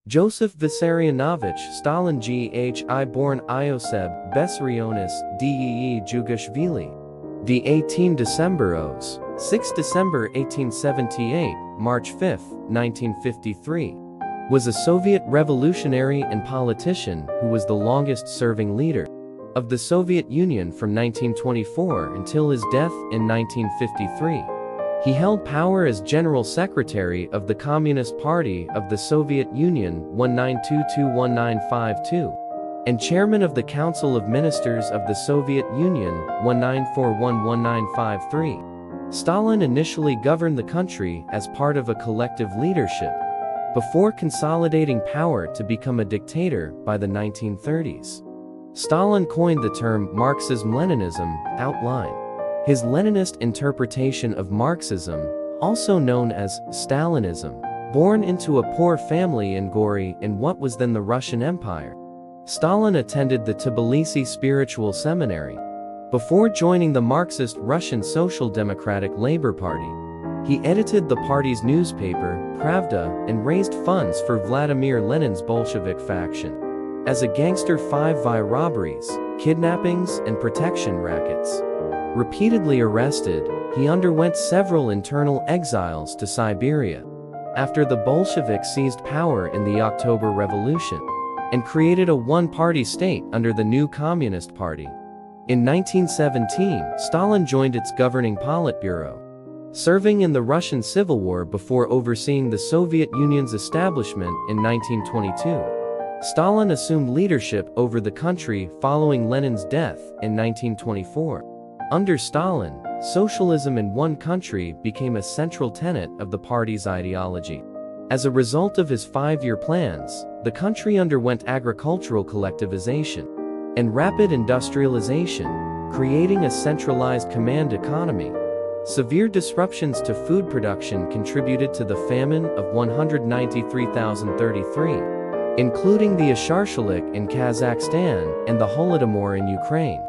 Joseph Vissarionovich Stalin G.H.I. born Ioseb Bessarionis Dee Jugashvili. The 18 December Os. 6 December 1878, March 5, 1953. Was a Soviet revolutionary and politician who was the longest-serving leader of the Soviet Union from 1924 until his death in 1953. He held power as General Secretary of the Communist Party of the Soviet Union 1922–1952 and Chairman of the Council of Ministers of the Soviet Union 1941–1953. Stalin initially governed the country as part of a collective leadership, before consolidating power to become a dictator by the 1930s. Stalin coined the term Marxism-Leninism outline. His Leninist interpretation of Marxism, also known as Stalinism, born into a poor family in Gori in what was then the Russian Empire. Stalin attended the Tbilisi Spiritual Seminary before joining the Marxist Russian Social Democratic Labor Party. He edited the party's newspaper, Pravda, and raised funds for Vladimir Lenin's Bolshevik faction. As a gangster, 5 via robberies, kidnappings, and protection rackets. Repeatedly arrested, he underwent several internal exiles to Siberia after the Bolsheviks seized power in the October Revolution and created a one-party state under the new Communist Party. In 1917, Stalin joined its governing Politburo, serving in the Russian Civil War before overseeing the Soviet Union's establishment in 1922. Stalin assumed leadership over the country following Lenin's death in 1924. Under Stalin, socialism in one country became a central tenet of the party's ideology. As a result of his 5-year plans, the country underwent agricultural collectivization and rapid industrialization, creating a centralized command economy. Severe disruptions to food production contributed to the famine of 193,033, including the Asharshilik in Kazakhstan and the Holodomor in Ukraine.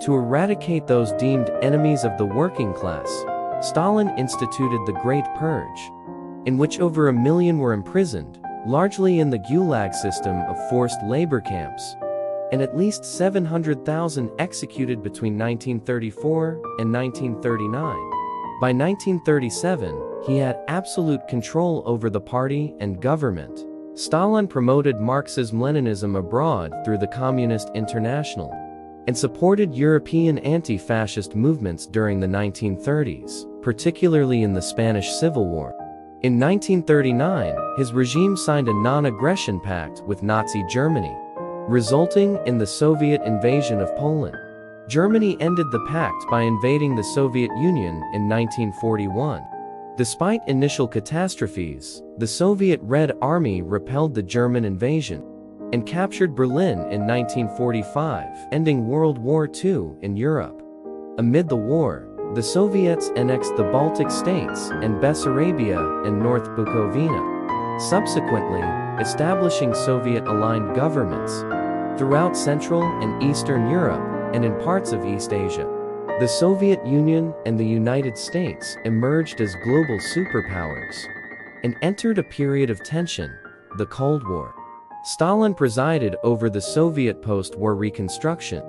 To eradicate those deemed enemies of the working class, Stalin instituted the Great Purge, in which over 1 million were imprisoned, largely in the Gulag system of forced labor camps, and at least 700,000 executed between 1934 and 1939. By 1937, he had absolute control over the party and government. Stalin promoted Marxism-Leninism abroad through the Communist International and supported European anti-fascist movements during the 1930s, particularly in the Spanish Civil War. In 1939, his regime signed a non-aggression pact with Nazi Germany, resulting in the Soviet invasion of Poland. Germany ended the pact by invading the Soviet Union in 1941. Despite initial catastrophes, the Soviet Red Army repelled the German invasion and captured Berlin in 1945, ending World War II in Europe. Amid the war, the Soviets annexed the Baltic states and Bessarabia and North Bukovina, subsequently establishing Soviet-aligned governments throughout Central and Eastern Europe and in parts of East Asia. The Soviet Union and the United States emerged as global superpowers and entered a period of tension, the Cold War. Stalin presided over the Soviet post-war reconstruction,